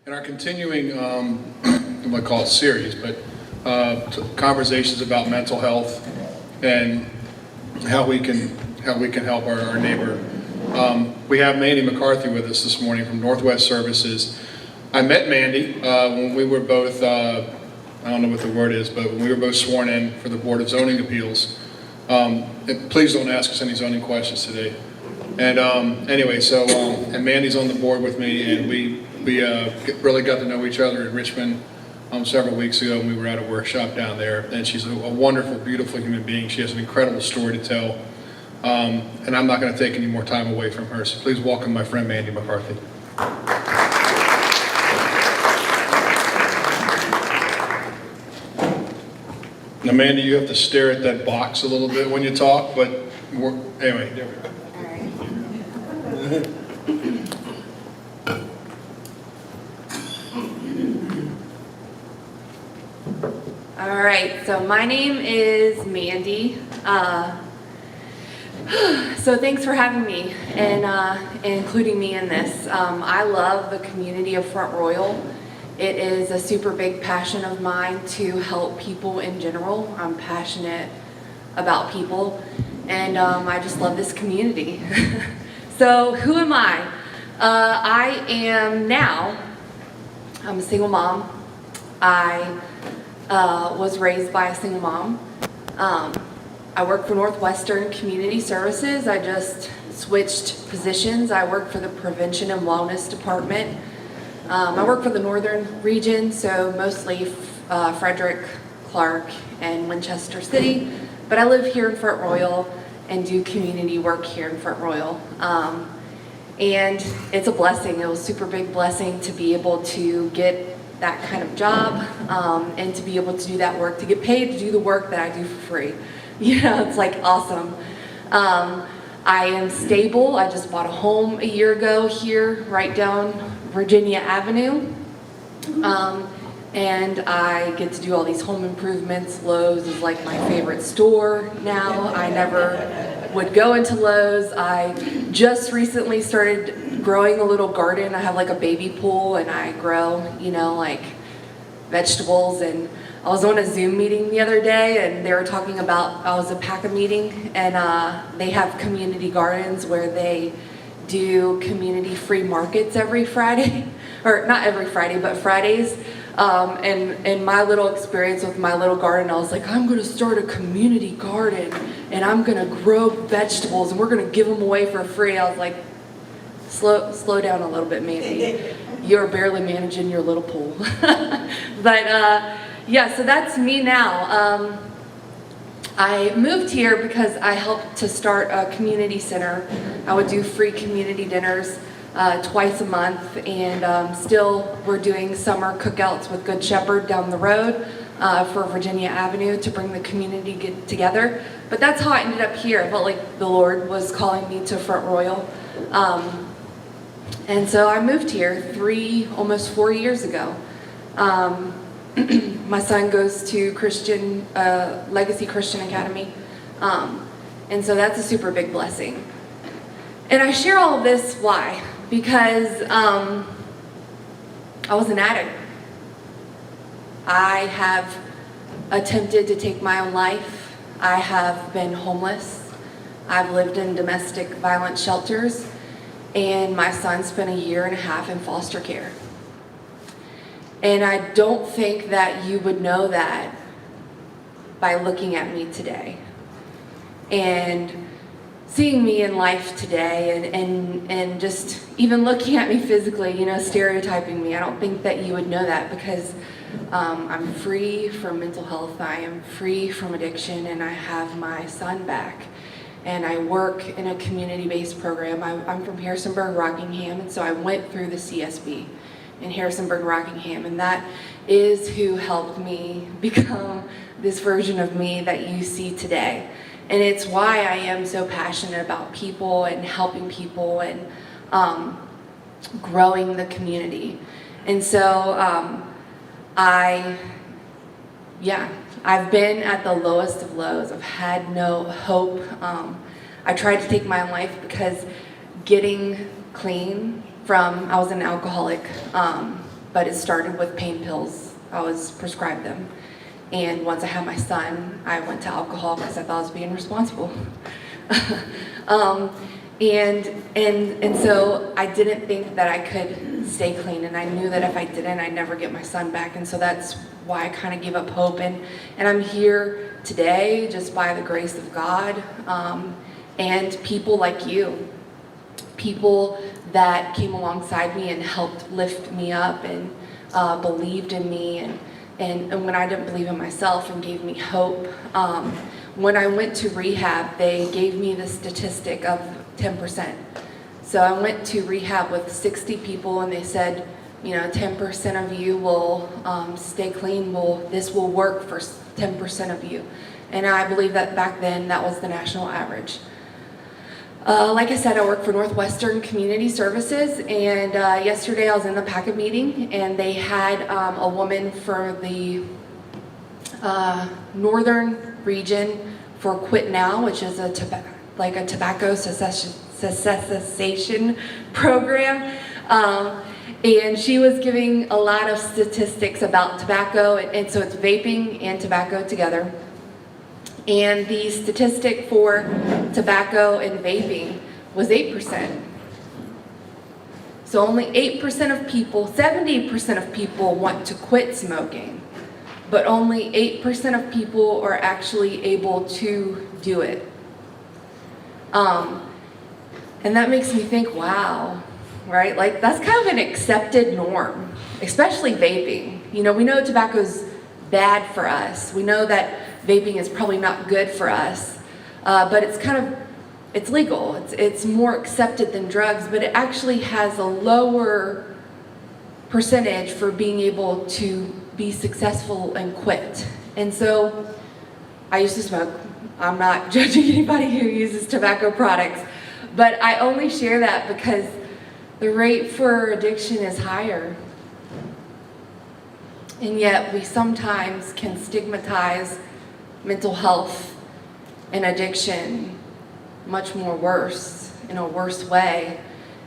In our continuing, I'm going to call it series, but conversations about mental health and how we can help our neighbor. We have Mandy Mccarthy with us this morning from Northwest Services. I met Mandy when we were both, I don't know what the word is, but when we were both sworn in for the Board of Zoning Appeals. And please don't ask us any zoning questions today. And anyway, so and Mandy's on the board with me, and we really got to know each other in Richmond several weeks ago, and we were at a workshop down there. And she's a wonderful, beautiful human being. She has an incredible story to tell, and I'm not going to take any more time away from her. So please welcome my friend Mandy McCarthy. Now, Mandy, you have to stare at that box a little bit when you talk, but anyway, there we go. All right, so my name is Mandy. So thanks for having me and including me in this. I love the community of Front Royal. It is a super big passion of mine to help people in general. I'm passionate about people, and I just love this community. So who am I? I'm a single mom. I was raised by a single mom. I work for Northwestern Community Services. I just switched positions. I work for the Prevention and Wellness Department. I work for the Northern region, so mostly Frederick, Clark, and Winchester City. But I live here in Front Royal and do community work here in Front Royal. And it's a blessing. It was a super big blessing to be able to get that kind of job and to be able to do that work, to get paid to do the work that I do for free. You know, it's like awesome. I am stable. I just bought a home a year ago here, right down Virginia Avenue. And I get to do all these home improvements. Lowe's is like my favorite store now. I never would go into Lowe's. I just recently started growing a little garden. I have like a baby pool and I grow, you know, like vegetables. And I was on a Zoom meeting the other day and they were talking about, I was a PACA meeting, and they have community gardens where they do community free markets every Friday, or not every Friday, but Fridays. And in my little experience with my little garden, I was like, I'm going to start a community garden and I'm going to grow vegetables and we're going to give them away for free. I was like, slow down a little bit, Mandy. You're barely managing your little pool. But yeah, so that's me now. I moved here because I helped to start a community center. I would do free community dinners twice a month, and still we're doing summer cookouts with Good Shepherd down the road for Virginia Avenue to bring the community together. But that's how I ended up here. I felt like the Lord was calling me to Front Royal. And so I moved here almost 4 years ago. My son goes to Legacy Christian Academy, and so that's a super big blessing. And I share all of this, why? Because I was an addict. I have attempted to take my own life. I have been homeless. I've lived in domestic violence shelters, and my son spent 1.5 years in foster care. And I don't think that you would know that by looking at me today and seeing me in life today, and just even looking at me physically, you know, stereotyping me. I don't think that you would know that because I'm free from mental health. I am free from addiction, and I have my son back. And I work in a community-based program. I'm from Harrisonburg, Rockingham, and so I went through the CSB in Harrisonburg, Rockingham, and that is who helped me become this version of me that you see today. And it's why I am so passionate about people and helping people and growing the community. And so I've been at the lowest of lows. I've had no hope. I tried to take my own life because getting clean I was an alcoholic but it started with pain pills. I was prescribed them. And once I had my son, I went to alcohol because I thought I was being responsible. And so I didn't think that I could stay clean, and I knew that if I didn't, I'd never get my son back. And so that's why I kind of gave up hope. And I'm here today just by the grace of God, and people like you, people that came alongside me and helped lift me up and believed in me, and when I didn't believe in myself, and gave me hope. When I went to rehab, they gave me the statistic of 10%. So I went to rehab with 60 people, and they said, 10% of you will stay clean. This will work for 10% of you. And I believe that back then that was the national average. Like I said, I work for Northwestern Community Services, and yesterday I was in the PACA meeting, and they had a woman for the northern region for Quit Now, which is a tobacco cessation program. And she was giving a lot of statistics about tobacco, and so it's vaping and tobacco together. And the statistic for tobacco and vaping was 8%. So only 8% of people, 70% of people want to quit smoking, but only 8% of people are actually able to do it. And that makes me think, wow, right? Like, that's kind of an accepted norm, especially vaping. We know tobacco's bad for us. We know that vaping is probably not good for us, but it's legal. It's more accepted than drugs, but it actually has a lower percentage for being able to be successful and quit. And so I used to smoke. I'm not judging anybody who uses tobacco products, but I only share that because the rate for addiction is higher. And yet we sometimes can stigmatize mental health and addiction much more worse, in a worse way,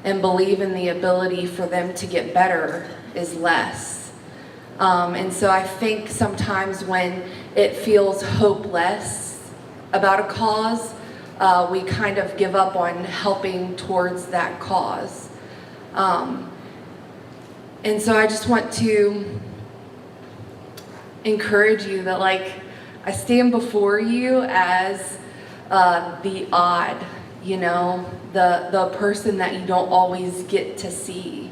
and believe in the ability for them to get better is less. And so I think sometimes when it feels hopeless about a cause, we kind of give up on helping towards that cause. And so I just want to encourage you that, I stand before you as the odd, the person that you don't always get to see,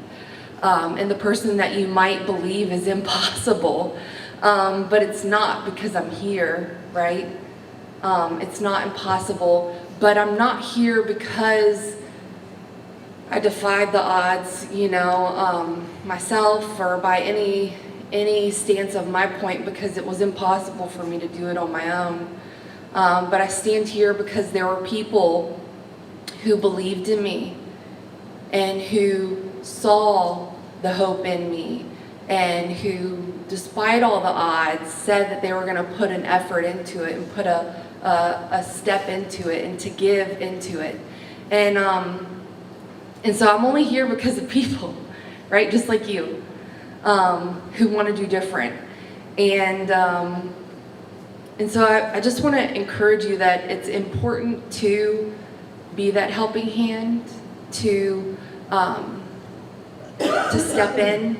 and the person that you might believe is impossible, but it's not, because I'm here, right? It's not impossible, but I'm not here because I defied the odds, myself, or by any stance of my point, because it was impossible for me to do it on my own. But I stand here because there were people who believed in me and who saw the hope in me, and who, despite all the odds, said that they were going to put an effort into it and put a step into it and to give into it. And so I'm only here because of people, right? Just like you. Who want to do different. And so I just want to encourage you that it's important to be that helping hand, to step in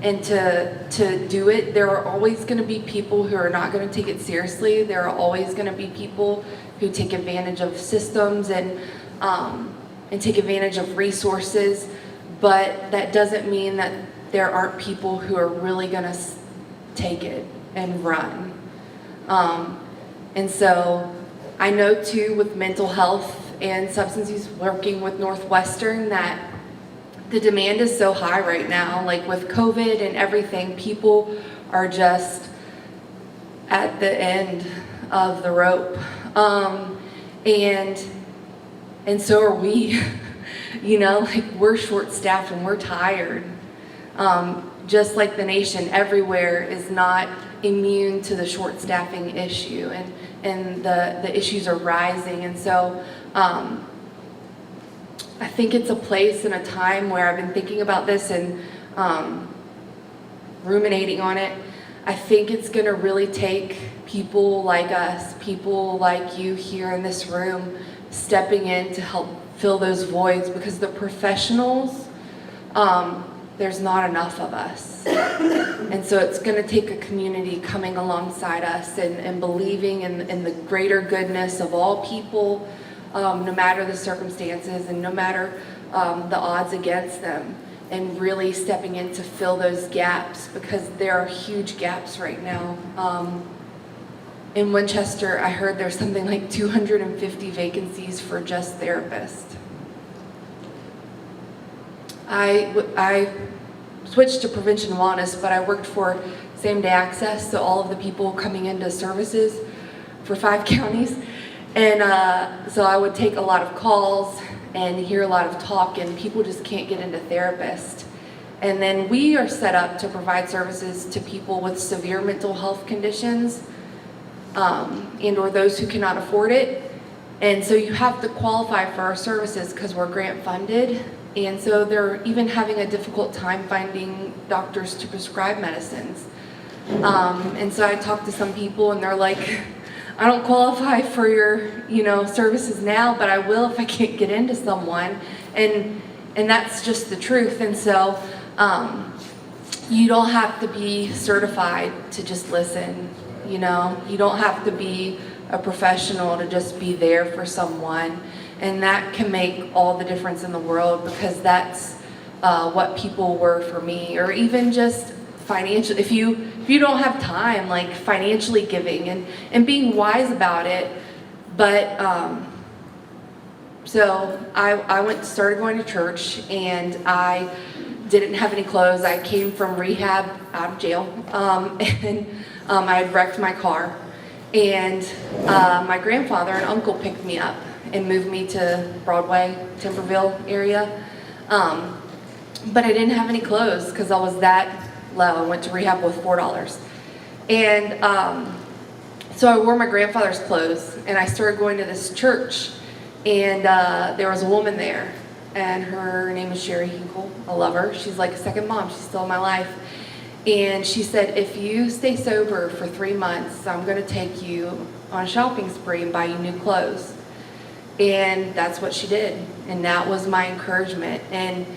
and to do it. There are always going to be people who are not going to take it seriously. There are always going to be people who take advantage of systems and take advantage of resources, but that doesn't mean that there aren't people who are really going to take it and run. And so I know too, with mental health and substance use, working with Northwestern, that the demand is so high right now. Like with COVID and everything, people are just at the end of the rope. And so are we. We're short-staffed and we're tired. Just like the nation everywhere is not immune to the short staffing issue, and the issues are rising. And so I think it's a place and a time where I've been thinking about this, and ruminating on it. I think it's going to really take people like us, people like you here in this room, stepping in to help fill those voids, because the professionals, there's not enough of us. And so it's going to take a community coming alongside us and believing in the greater goodness of all people, no matter the circumstances and no matter the odds against them, and really stepping in to fill those gaps, because there are huge gaps right now. In Winchester, I heard there's something like 250 vacancies for just therapists. I switched to prevention wellness, but I worked for same-day access, so all of the people coming into services for 5 counties. And so I would take a lot of calls and hear a lot of talk, and people just can't get into therapists. And then we are set up to provide services to people with severe mental health conditions, and or those who cannot afford it. And so you have to qualify for our services because we're grant funded. And so they're even having a difficult time finding doctors to prescribe medicines. And so I talked to some people and they're like, I don't qualify for your, services now, but I will if I can't get into someone. And that's just the truth. And so you don't have to be certified to just listen. You don't have to be a professional to just be there for someone. And that can make all the difference in the world, because that's what people were for me. Or even just financial, if you don't have time, like financially giving and being wise about it. But so I started going to church, and I didn't have any clothes. I came from rehab out of jail, and I had wrecked my car. And my grandfather and uncle picked me up and moved me to Broadway, Timberville area. But I didn't have any clothes because I was that low. I went to rehab with $4. And so I wore my grandfather's clothes, and I started going to this church. And there was a woman there, and her name is Sherry Hinkle. I love her. She's like a second mom. She's still in my life. And she said, if you stay sober for 3 months, I'm going to take you on a shopping spree and buy you new clothes. And that's what she did. And that was my encouragement. And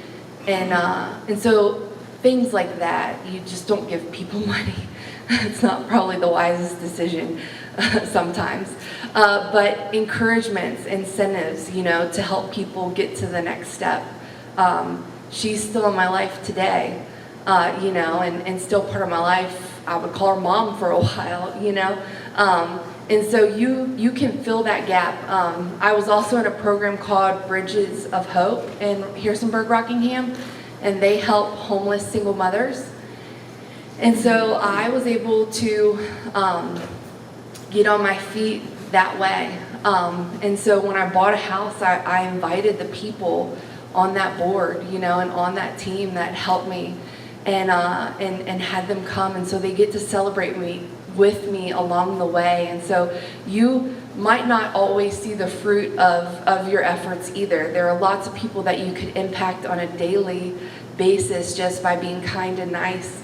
so things like that, you just don't give people money. It's not probably the wisest decision sometimes. But encouragements, incentives, to help people get to the next step. She's still in my life today. And still part of my life. I would call her mom for a while, and so you can fill that gap. I was also in a program called Bridges of Hope in Harrisonburg, Rockingham, and they help homeless single mothers. And so I was able to get on my feet that way. And so when I bought a house, I invited the people on that board, and on that team that helped me. And had them come, and so they get to celebrate with me along the way. And so you might not always see the fruit of your efforts either. There are lots of people that you could impact on a daily basis just by being kind and nice.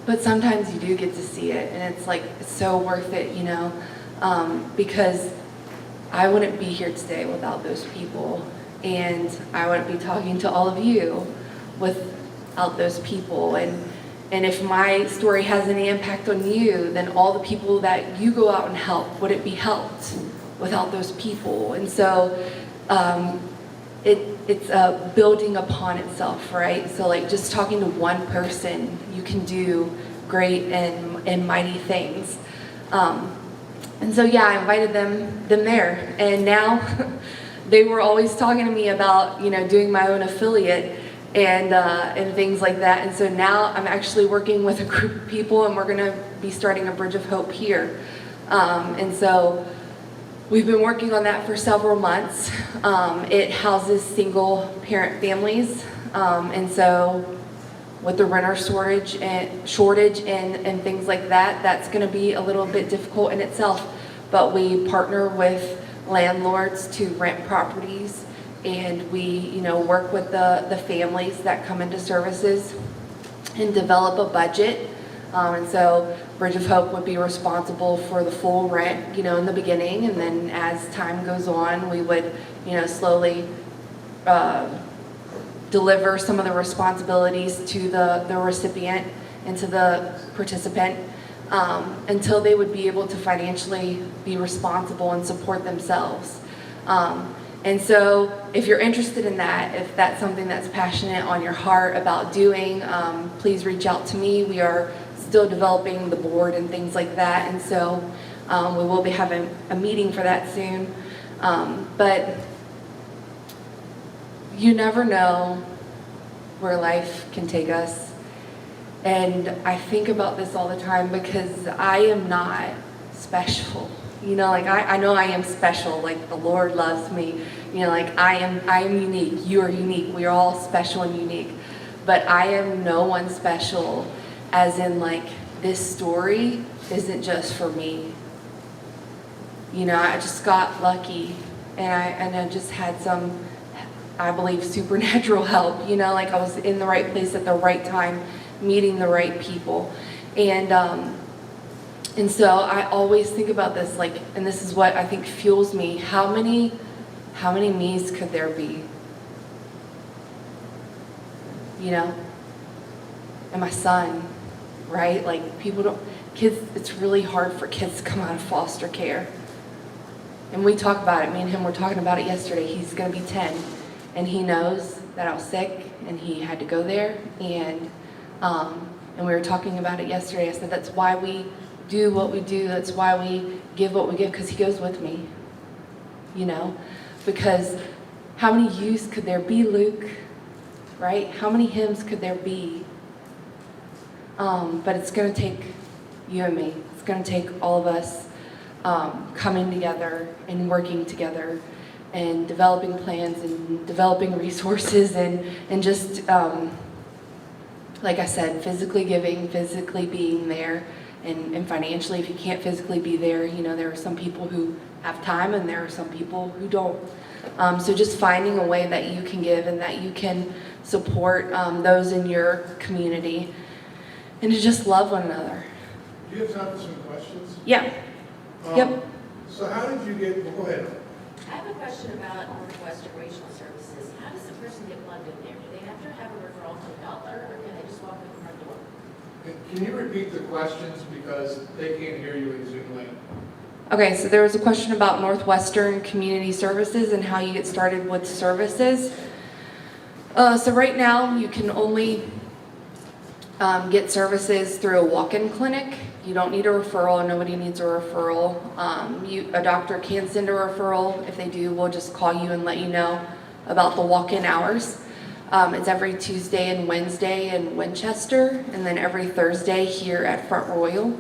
But sometimes you do get to see it, and it's so worth it, because I wouldn't be here today without those people, and I wouldn't be talking to all of you without those people. And if my story has any impact on you, then all the people that you go out and help, would it be helped without those people? And so it's building upon itself, right? So like just talking to one person, you can do great and mighty things. And so yeah, I invited them there, and now they were always talking to me about doing my own affiliate and things like that. And so now I'm actually working with a group of people, and we're going to be starting a Bridge of Hope here. And so we've been working on that for several months. It houses single parent families. And so with the renter shortage and things like that, that's going to be a little bit difficult in itself. But we partner with landlords to rent properties, and we work with the families that come into services. and develop a budget. And so Bridge of Hope would be responsible for the full rent, in the beginning, and then as time goes on, we would, slowly deliver some of the responsibilities to the recipient and to the participant until they would be able to financially be responsible and support themselves. And so if you're interested in that, if that's something that's passionate on your heart about doing, please reach out to me. We are still developing the board and things like that, and so we will be having a meeting for that soon. But you never know where life can take us. And I think about this all the time because I am not special. I know I am special, like the Lord loves me. I am unique. You are unique. We are all special and unique. But I am no one special, as in this story isn't just for me. I just got lucky and I just had some, I believe, supernatural help. I was in the right place at the right time, meeting the right people. And so I always think about this, and this is what I think fuels me. How many me's could there be? And my son, right? Kids, it's really hard for kids to come out of foster care. And we talk about it, me and him were talking about it yesterday. He's gonna be 10, and he knows that I was sick, and he had to go there, and we were talking about it yesterday. I said, that's why we do what we do, that's why we give what we give, because he goes with me, because how many youths could there be, Luke, right? How many hymns could there be? But it's going to take you and me. It's going to take all of us coming together and working together and developing plans and developing resources and just, like I said, physically giving, physically being there. And financially, if you can't physically be there, there are some people who have time and there are some people who don't. So just finding a way that you can give and that you can support those in your community and to just love one another. Do you have time for some questions? Yeah. Yep. So how did you get, well, go ahead. I have a question about Northwestern Regional Services. How does a person get plugged in there? Do they have to have a referral to a doctor, or can they just walk in the front door? Can you repeat the questions because they can't hear you in Zoom link? Okay, so there was a question about Northwestern Community Services and how you get started with services. So right now, you can only get services through a walk-in clinic. You don't need a referral, nobody needs a referral. A doctor can send a referral. If they do, we'll just call you and let you know about the walk-in hours. It's every Tuesday and Wednesday in Winchester, and then every Thursday here at Front Royal.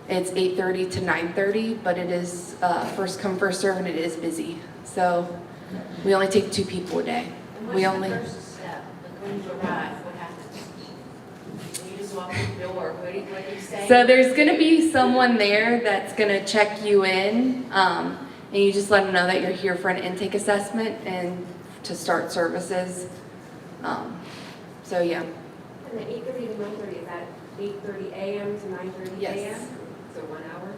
It's 8:30 to 9:30, but it is first come, first serve, and it is busy. So we only take 2 people a day. And what's the first step? When you arrive, what happens? When you just walk in the door, what do you say? So there's going to be someone there that's going to check you in, and you just let them know that you're here for an intake assessment and to start services. So yeah. And the 8:30 to 9:30, is that 8:30 a.m. to 9:30 Yes. a.m.? So 1 hour?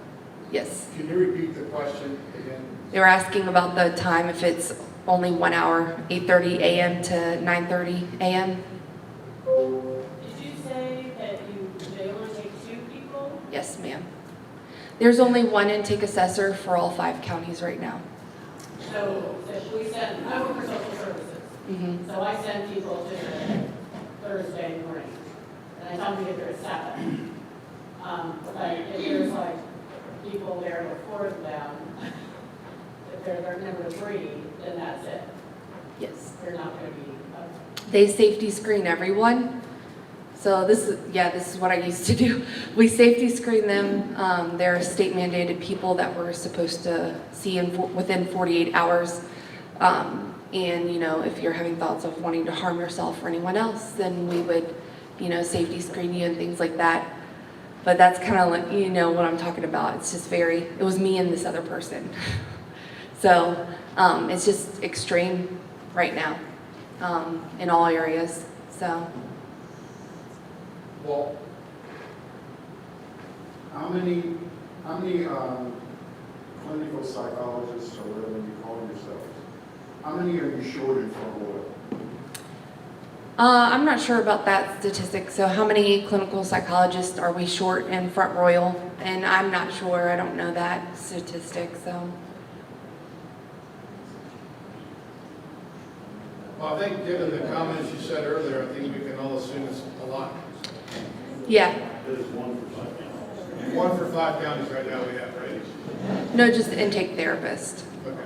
Yes. Can you repeat the question again? They were asking about the time, if it's only 1 hour, 8:30 a.m. to 9:30 a.m. Did you say that they only take 2 people? Yes, ma'am. There's only 1 intake assessor for all 5 counties right now. So if we send, I work for social services, Mm-hmm. so I send people to Thursday morning, and I tell them to get there at 7. But if there's people there before them, if they're number 3, then that's it. Yes. They're not going to be, They safety screen everyone. So this is what I used to do. We safety screen them. They're state mandated people that we're supposed to see within 48 hours. And if you're having thoughts of wanting to harm yourself or anyone else, then we would, safety screen you and things like that. But that's kind of what I'm talking about. It's just it was me and this other person. So it's just extreme right now in all areas. So. Well, How many clinical psychologists or whatever you call yourselves, how many are you short in Front Royal? I'm not sure about that statistic. So how many clinical psychologists are we short in Front Royal? And I'm not sure. I don't know that statistic. So well, I think given the comments you said earlier, I think we can all assume it's a lot. yeah, There's one for five. 1 for 5 counties right now we have, right? no, just intake therapist. Okay.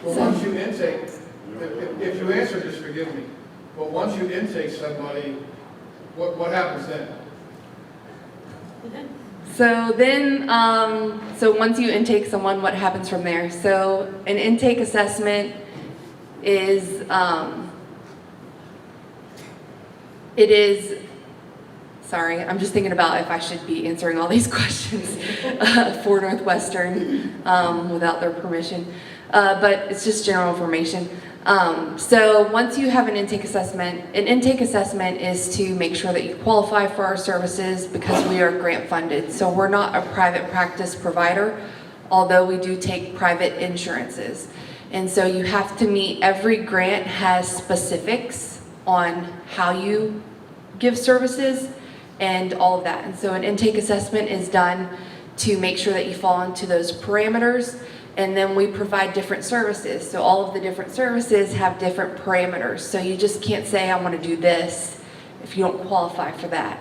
Well, So- once you intake, if you answer, just forgive me, but once you intake somebody, what happens then? So then, so once you intake someone, what happens from there? So an intake assessment is, sorry, I'm just thinking about if I should be answering all these questions for Northwestern without their permission. But it's just general information. So once you have an intake assessment is to make sure that you qualify for our services because we are grant funded. So we're not a private practice provider, although we do take private insurances. And so you have to meet, every grant has specifics on how you give services and all of that. And so an intake assessment is done to make sure that you fall into those parameters. And then we provide different services. So all of the different services have different parameters. So you just can't say, I want to do this if you don't qualify for that.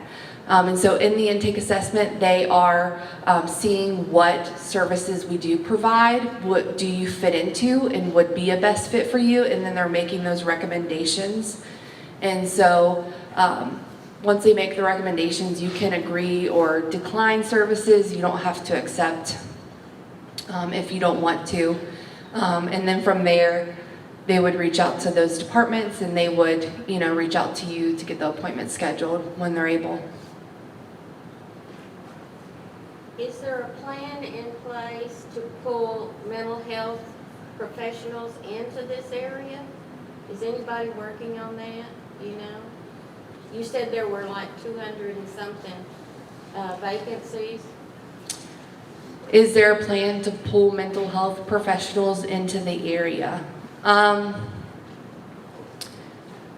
And so in the intake assessment, they are seeing what services we do provide, what do you fit into and would be a best fit for you, and then they're making those recommendations. And so once they make the recommendations, you can agree or decline services. You don't have to accept if you don't want to. And then from there, they would reach out to those departments and they would, reach out to you to get the appointment scheduled when they're able. Is there a plan in place to pull mental health professionals into this area? Is anybody working on that, You said there were like 200 and something vacancies. Is there a plan to pull mental health professionals into the area?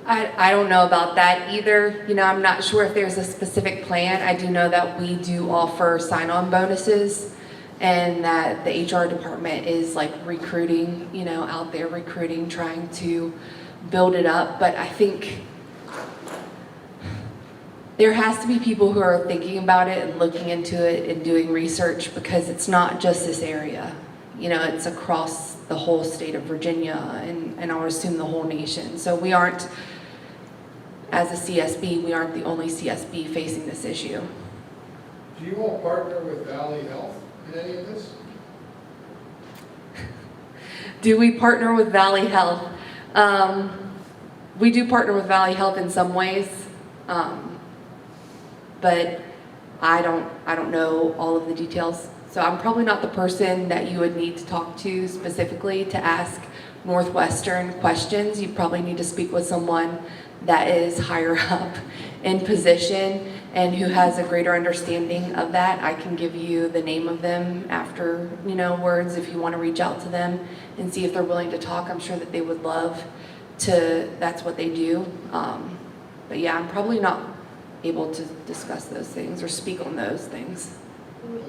I don't know about that either. I'm not sure if there's a specific plan. I do know that we do offer sign-on bonuses and that the HR department is like recruiting, out there recruiting, trying to build it up. But I think there has to be people who are thinking about it and looking into it and doing research because it's not just this area. It's across the whole state of Virginia and I would assume the whole nation. So we aren't, as a CSB, we aren't the only CSB facing this issue. Do you all partner with Valley Health in any of this? Do we partner with Valley Health? We do partner with Valley Health in some ways. But I don't know all of the details. So I'm probably not the person that you would need to talk to specifically to ask Northwestern questions. You probably need to speak with someone that is higher up in position and who has a greater understanding of that. I can give you the name of them after, words if you want to reach out to them and see if they're willing to talk. I'm sure that they would love to, that's what they do. But yeah, I'm probably not able to discuss those things or speak on those things.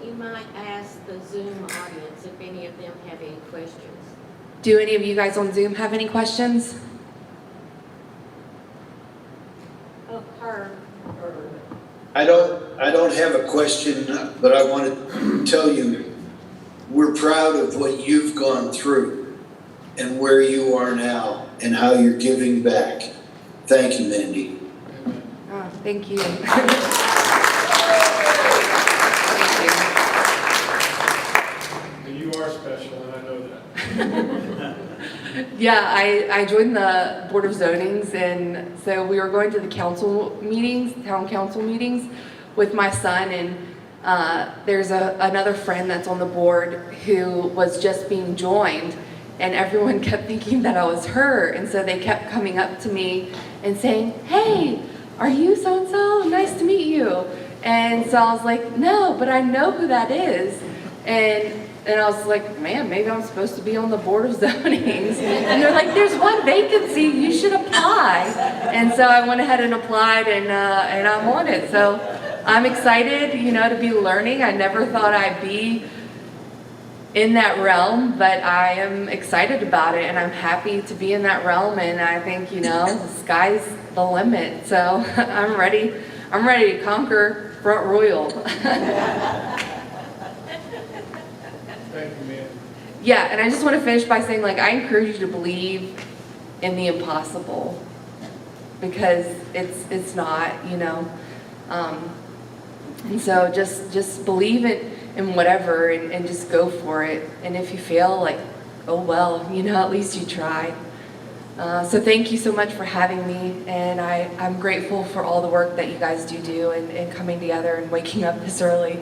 You might ask the Zoom audience if any of them have any questions. Do any of you guys on Zoom have any questions? Oh, her. I don't have a question, but I want to tell you, we're proud of what you've gone through and where you are now and how you're giving back. Thank you, Mandy. Oh, thank you. And you are special, and I know that. Yeah, I joined the Board of Zonings, and so we were going to the council meetings, town council meetings with my son, and there's another friend that's on the board who was just being joined, and everyone kept thinking that I was her, and so they kept coming up to me and saying, "Hey, are you so-and-so? Nice to meet you." And so I was like, "No, but I know who that is." And I was like, "Man, maybe I'm supposed to be on the Board of Zonings." And they're like, "There's one vacancy, you should apply." And so I went ahead and applied, and I'm on it. So I'm excited, you know, to be learning. I never thought I'd be in that realm, but I am excited about it, and I'm happy to be in that realm, and I think, you know, the sky's the limit. So I'm ready to conquer Front Royal. Thank you, man. Yeah, and I just want to finish by saying, like, I encourage you to believe in the impossible, because it's not, you know. And so just believe in whatever, and just go for it. And if you fail, like, oh well, you know, at least you tried. So thank you so much for having me, and I'm grateful for all the work that you guys do and coming together and waking up this early.